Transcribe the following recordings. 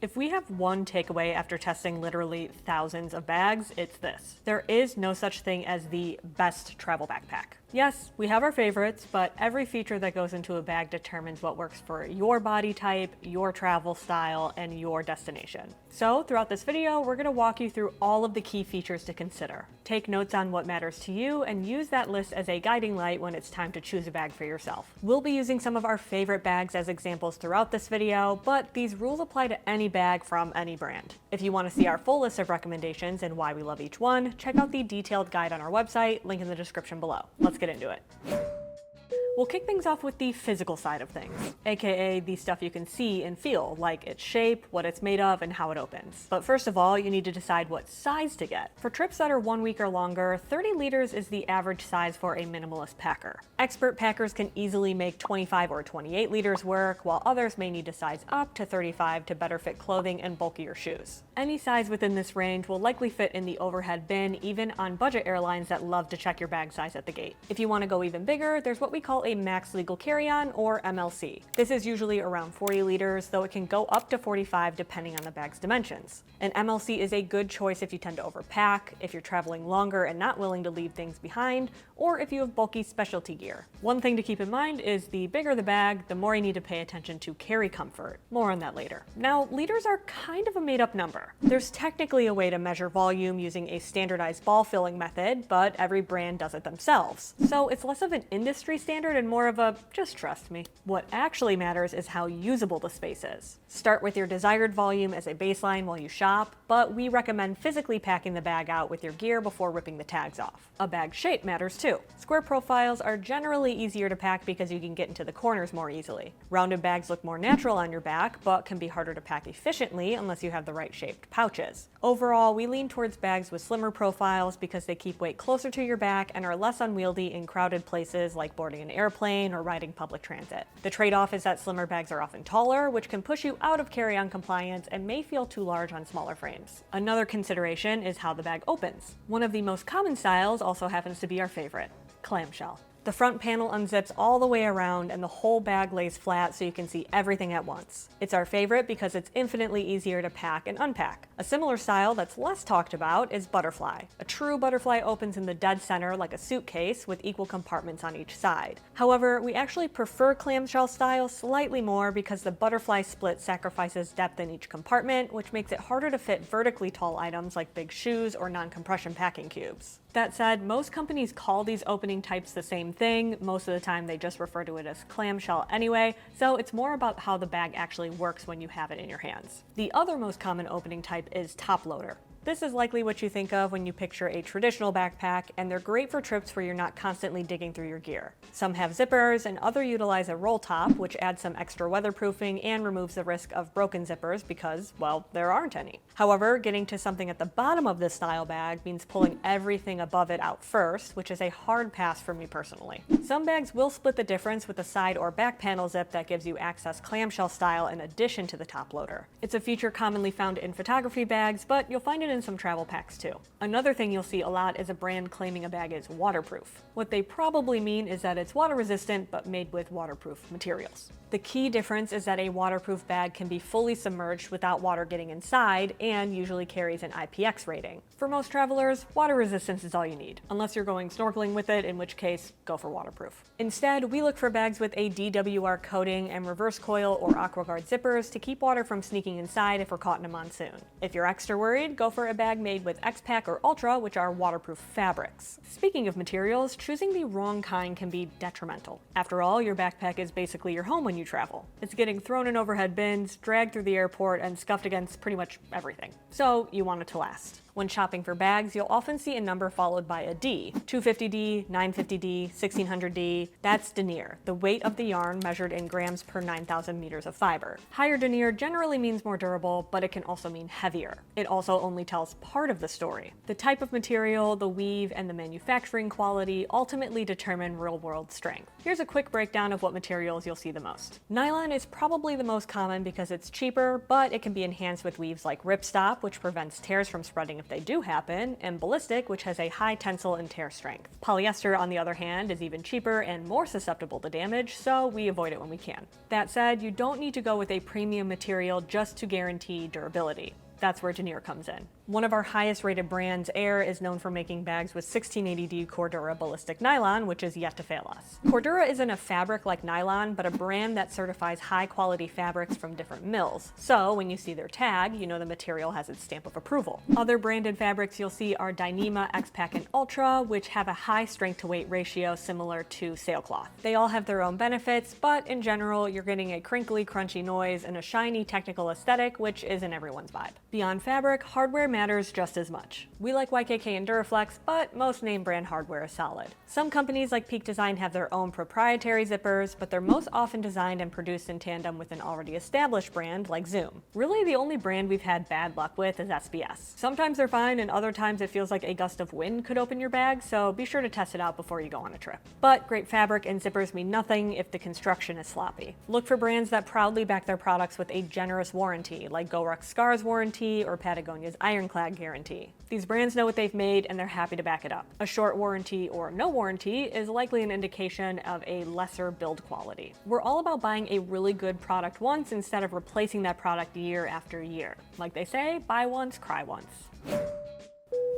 If we have one takeaway after testing literally thousands of bags, it's this. There is no such thing as the best travel backpack. Yes, we have our favorites, but every feature that goes into a bag determines what works for your body type, your travel style, and your destination. So throughout this video, we're gonna walk you through all of the key features to consider. Take notes on what matters to you and use that list as a guiding light when it's time to choose a bag for yourself. We'll be using some of our favorite bags as examples throughout this video, but these rules apply to any bag from any brand. If you want to see our full list of recommendations and why we love each one, check out the detailed guide on our website, link in the description below. Let's get into it. We'll kick things off with the physical side of things, aka the stuff you can see and feel, like its shape, what it's made of, and how it opens. But first of all, you need to decide what size to get. For trips that are 1 week or longer, 30 liters is the average size for a minimalist packer. Expert packers can easily make 25 or 28 liters work, while others may need to size up to 35 to better fit clothing and bulkier shoes. Any size within this range will likely fit in the overhead bin, even on budget airlines that love to check your bag size at the gate. If you want to go even bigger, there's what we call a max legal carry-on, or MLC. This is usually around 40 liters, though it can go up to 45 depending on the bag's dimensions. An MLC is a good choice if you tend to overpack, if you're traveling longer and not willing to leave things behind, or if you have bulky specialty gear. One thing to keep in mind is the bigger the bag, the more you need to pay attention to carry comfort. More on that later. Now, liters are kind of a made-up number. There's technically a way to measure volume using a standardized ball filling method, but every brand does it themselves. So it's less of an industry standard and more of a just trust me. What actually matters is how usable the space is. Start with your desired volume as a baseline while you shop, but we recommend physically packing the bag out with your gear before ripping the tags off. A bag shape matters too. Square profiles are generally easier to pack because you can get into the corners more easily. Rounded bags look more natural on your back, but can be harder to pack efficiently unless you have the right shaped pouches. Overall, we lean towards bags with slimmer profiles because they keep weight closer to your back and are less unwieldy in crowded places like boarding an airplane or riding public transit. The trade-off is that slimmer bags are often taller, which can push you out of carry-on compliance and may feel too large on smaller frames. Another consideration is how the bag opens. One of the most common styles also happens to be our favorite, clamshell. The front panel unzips all the way around and the whole bag lays flat so you can see everything at once. It's our favorite because it's infinitely easier to pack and unpack. A similar style that's less talked about is butterfly. A true butterfly opens in the dead center like a suitcase with equal compartments on each side. However, we actually prefer clamshell style slightly more because the butterfly split sacrifices depth in each compartment, which makes it harder to fit vertically tall items like big shoes or non-compression packing cubes. That said, most companies call these opening types the same thing. Most of the time they just refer to it as clamshell anyway, so it's more about how the bag actually works when you have it in your hands. The other most common opening type is top loader. This is likely what you think of when you picture a traditional backpack, and they're great for trips where you're not constantly digging through your gear. Some have zippers, and others utilize a roll top, which adds some extra weatherproofing and removes the risk of broken zippers because, well, there aren't any. However, getting to something at the bottom of this style bag means pulling everything above it out first, which is a hard pass for me personally. Some bags will split the difference with a side or back panel zip that gives you access clamshell style in addition to the top loader. It's a feature commonly found in photography bags, but you'll find it in some travel packs too. Another thing you'll see a lot is a brand claiming a bag is waterproof. What they probably mean is that it's water resistant but made with waterproof materials. The key difference is that a waterproof bag can be fully submerged without water getting inside and usually carries an IPX rating. For most travelers, water resistance is all you need, unless you're going snorkeling with it, in which case, go for waterproof. Instead, we look for bags with a DWR coating and reverse coil or AquaGuard zippers to keep water from sneaking inside if we're caught in a monsoon. If you're extra worried, go for a bag made with X-Pack or Ultra, which are waterproof fabrics. Speaking of materials, choosing the wrong kind can be detrimental. After all, your backpack is basically your home when you travel. It's getting thrown in overhead bins, dragged through the airport, and scuffed against pretty much everything. So you want it to last. When shopping for bags, you'll often see a number followed by a D. 250D, 950D, 1600D. That's denier, the weight of the yarn measured in grams per 9,000 meters of fiber. Higher denier generally means more durable, but it can also mean heavier. It also only tells part of the story. The type of material, the weave, and the manufacturing quality ultimately determine real-world strength. Here's a quick breakdown of what materials you'll see the most. cost. Nylon is probably the most common because it's cheaper, but it can be enhanced with weaves like ripstop, which prevents tears from spreading if they do happen, and ballistic, which has a high tensile and tear strength. Polyester, on the other hand, is even cheaper and more susceptible to damage, so we avoid it when we can. That said, you don't need to go with a premium material just to guarantee durability. That's where denier comes in. One of our highest rated brands, Air, is known for making bags with 1680D Cordura ballistic nylon, which is yet to fail us. Cordura isn't a fabric like nylon, but a brand that certifies high quality fabrics from different mills. So when you see their tag, you know the material has its stamp of approval. Other branded fabrics you'll see are Dyneema, X-Pack, and Ultra, which have a high strength to weight ratio similar to sailcloth. They all have their own benefits, but in general, you're getting a crinkly, crunchy noise and a shiny technical aesthetic, which isn't everyone's vibe. Beyond fabric, hardware matters just as much. We like YKK and Duraflex, but most name brand hardware is solid. Some companies like Peak Design have their own proprietary zippers, but they're most often designed and produced in tandem with an already established brand like Zoom. Really, the only brand we've had bad luck with is SBS. Sometimes they're fine, and other times it feels like a gust of wind could open your bag, so be sure to test it out before you go on a trip. But great fabric and zippers mean nothing if the construction is sloppy. Look for brands that proudly back their products with a generous warranty, like GoRuck Scar's warranty or Patagonia's Ironclad guarantee. These brands know what they've made and they're happy to back it up. A short warranty or no warranty is likely an indication of a lesser build quality. We're all about buying a really good product once instead of replacing that product year after year. Like they say, buy once, cry once.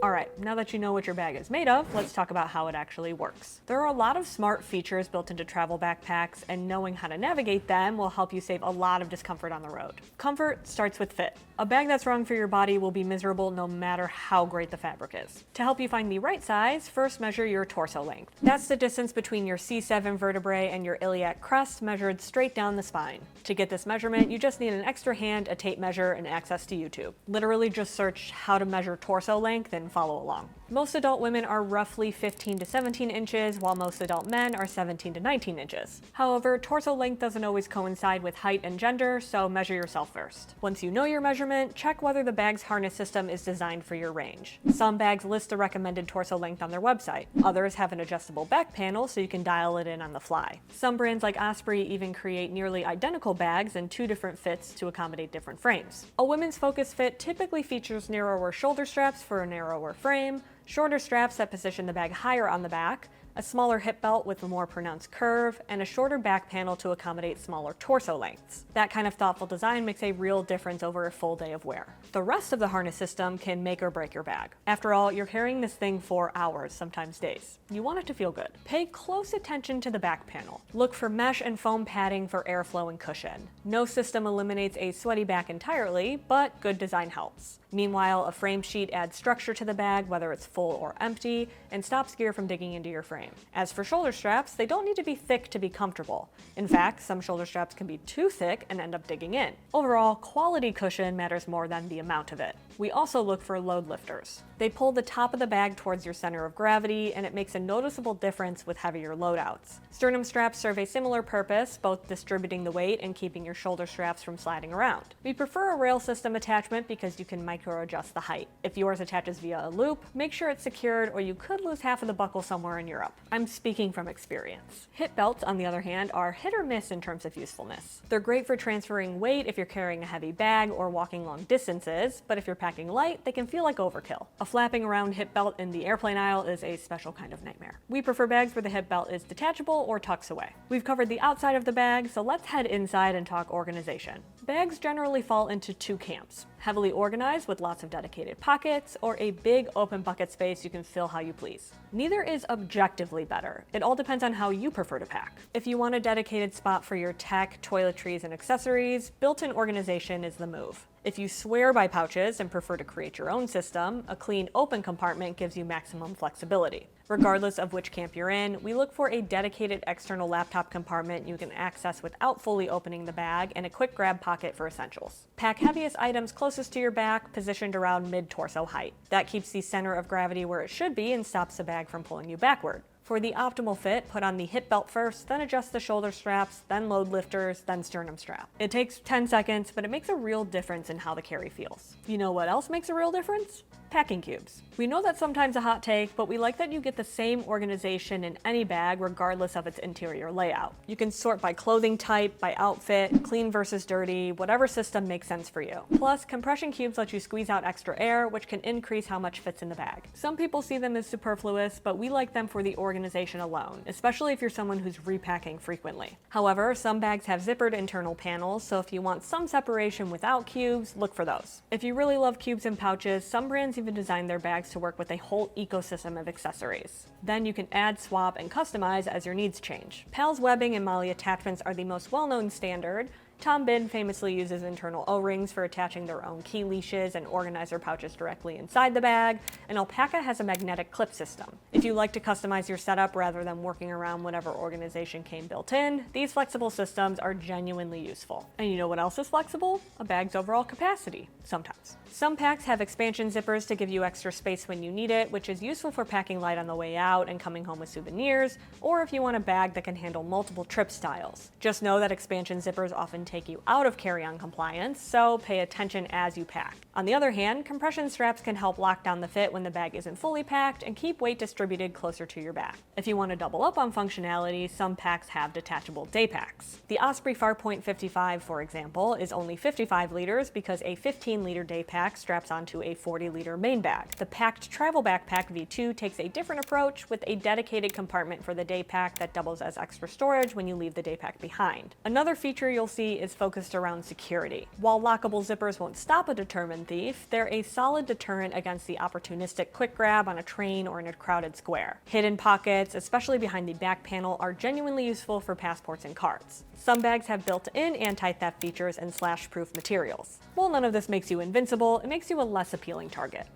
Alright, now that you know what your bag is made of, let's talk about how it actually works. There are a lot of smart features built into travel backpacks, and knowing how to navigate them will help you save a lot of discomfort on the road. Comfort starts with fit. A bag that's wrong for your body will be miserable no matter how great the fabric is. To help you find the right size, first measure your torso length. That's the distance between your C7 vertebrae and your iliac crest measured straight down the spine. To get this measurement, you just need an extra hand, a tape measure, and access to YouTube. Literally just search how to measure torso length and follow along. Most adult women are roughly 15 to 17 inches, while most adult men are 17 to 19 inches. However, torso length doesn't always coincide with height and gender, so measure yourself first. Once you know your measurement, check whether the bag's harness system is designed for your range. Some bags list the recommended torso length on their website. Others have an adjustable back panel so you can dial it in on the fly. Some brands like Osprey even create nearly identical bags in 2 different fits to accommodate different frames. A women's focus fit typically features narrower shoulder straps for a narrower frame, shorter straps that position the bag higher on the back, a smaller hip belt with a more pronounced curve, and a shorter back panel to accommodate smaller torso lengths. That kind of thoughtful design makes a real difference over a full day of wear. The rest of the harness system can make or break your bag. After all, you're carrying this thing for hours, sometimes days. You want it to feel good. Pay close attention to the back panel. Look for mesh and foam padding for airflow and cushion. No system eliminates a sweaty back entirely, but good design helps. Meanwhile, a frame sheet adds structure to the bag, whether it's full or empty, and stops gear from digging into your frame. As for shoulder straps, they don't need to be thick to be comfortable. In fact, some shoulder straps can be too thick and end up digging in. Overall, quality cushion matters more than the amount of it. We also look for load lifters. They pull the top of the bag towards your center of gravity, and it makes a noticeable difference with heavier loadouts. Sternum straps serve a similar purpose, both distributing the weight and keeping your shoulder straps from sliding around. We prefer a rail system attachment because you can micro-adjust the height. If yours attaches via a loop, make sure it's secured or you could lose half of the buckle somewhere in Europe. I'm speaking from experience. Hip belts, on the other hand, are hit or miss in terms of usefulness. They're great for transferring weight if you're carrying a heavy bag or walking long distances, but if you're packing light, they can feel like overkill. A flapping around hip belt in the airplane aisle is a special kind of nightmare. We prefer bags where the hip belt is detachable or tucks away. We've covered the outside of the bag, so let's head inside and talk organization. Bags generally fall into 2 camps: heavily organized with lots of dedicated pockets, or a big open bucket space you can fill how you please. Neither is objectively better. It all depends on how you prefer to pack. If you want a dedicated spot for your tech, toiletries, and accessories, built-in organization is the move. If you swear by pouches and prefer to create your own system, a clean open compartment gives you maximum flexibility. Regardless of which camp you're in, we look for a dedicated external laptop compartment you can access without fully opening the bag, and a quick grab pocket for essentials. Pack heaviest items closest to your back, positioned around mid-torso height. That keeps the center of gravity where it should be and stops the bag from pulling you backward. For the optimal fit, put on the hip belt first, then adjust the shoulder straps, then load lifters, then sternum strap. It takes 10 seconds, but it makes a real difference in how the carry feels. You know what else makes a real difference? Packing cubes. We know that's sometimes a hot take, but we like that you get the same organization in any bag regardless of its interior layout. You can sort by clothing type, by outfit, clean versus dirty, whatever system makes sense for you. Plus, compression cubes let you squeeze out extra air, which can increase how much fits in the bag. Some people see them as superfluous, but we like them for the organization alone, especially if you're someone who's repacking frequently. However, some bags have zippered internal panels, so if you want some separation without cubes, look for those. If you really love cubes and pouches, some brands even design their bags to work with a whole ecosystem of accessories. Then you can add, swap, and customize as your needs change. PAL's webbing and MOLLE attachments are the most well-known standard. Tom Bihn famously uses internal O-rings for attaching their own key leashes and organizer pouches directly inside the bag, and Alpaca has a magnetic clip system. If you like to customize your setup rather than working around whatever organization came built in, these flexible systems are genuinely useful. And you know what else is flexible? A bag's overall capacity, sometimes. Some packs have expansion zippers to give you extra space when you need it, which is useful for packing light on the way out and coming home with souvenirs, or if you want a bag that can handle multiple trip styles. Just know that expansion zippers often take you out of carry-on compliance, so pay attention as you pack. On the other hand, compression straps can help lock down the fit when the bag isn't fully packed and keep weight distributed closer to your back. If you want to double up on functionality, some packs have detachable day packs. The Osprey Farpoint 55, for example, is only 55 liters because a 15-liter day pack straps onto a 40-liter main bag. The Packed Travel Backpack V2 takes a different approach with a dedicated compartment for the day pack that doubles as extra storage when you leave the day pack behind. Another feature you'll see is focused around security. While lockable zippers won't stop a determined thief, they're a solid deterrent against the opportunistic quick grab on a train or in a crowded square. Hidden pockets, especially behind the back panel, are genuinely useful for passports and cards. Some bags have built-in anti-theft features and slash-proof materials. While none of this makes you invincible, it makes you a less appealing target.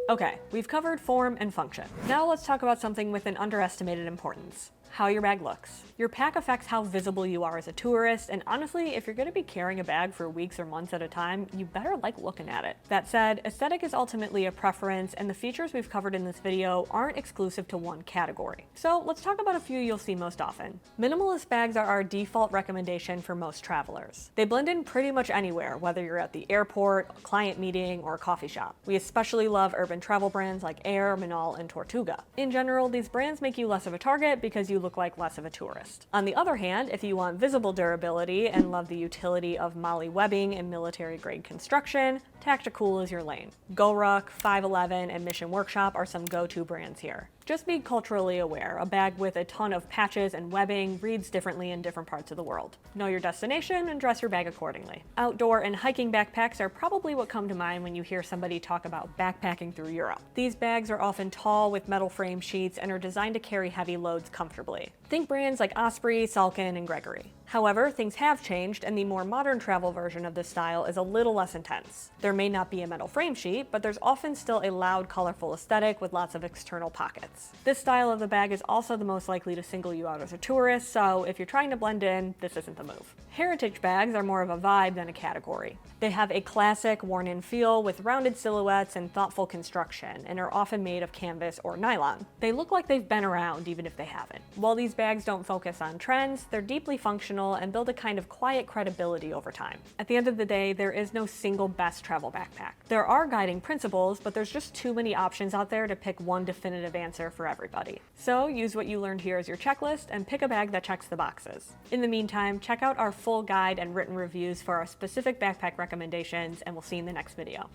Okay, we've covered form and function. Now let's talk about something with an underestimated importance: how your bag looks. Your pack affects how visible you are as a tourist, and honestly, if you're going to be carrying a bag for weeks or months at a time, you better like looking at it. That said, aesthetic is ultimately a preference, and the features we've covered in this video aren't exclusive to one category. So let's talk about a few you'll see most often. Minimalist bags are our default recommendation for most travelers. They blend in pretty much anywhere, whether you're at the airport, a client meeting, or a coffee shop. We especially love urban travel brands like Air, Manal, and Tortuga. In general, these brands make you less of a target because you look like less of a tourist. On the other hand, if you want visible durability and love the utility of MOLLE webbing and military-grade construction, Tacticool is your lane. GoRuck, 511, and Mission Workshop are some go-to brands here. Just be culturally aware. A bag with a ton of patches and webbing reads differently in different parts of the world. Know your destination and dress your bag accordingly. Outdoor and hiking backpacks are probably what come to mind when you hear somebody talk about backpacking through Europe. These bags are often tall with metal frame sheets and are designed to carry heavy loads comfortably. Think brands like Osprey, Salkin, and Gregory. However, things have changed, and the more modern travel version of this style is a little less intense. There may not be a metal frame sheet, but there's often still a loud, colorful aesthetic with lots of external pockets. This style of the bag is also the most likely to single you out as a tourist, so if you're trying to blend in, this isn't the move. Heritage bags are more of a vibe than a category. They have a classic, worn-in feel with rounded silhouettes and thoughtful construction, and are often made of canvas or nylon. They look like they've been around, even if they haven't. While these bags don't focus on trends, they're deeply functional and build a kind of quiet credibility over time. At the end of the day, there is no single best travel backpack. There are guiding principles, but there's just too many options out there to pick one definitive answer for everybody. So use what you learned here as your checklist and pick a bag that checks the boxes. In the meantime, check out our full guide and written reviews for our specific backpack recommendations, and we'll see you in the next video.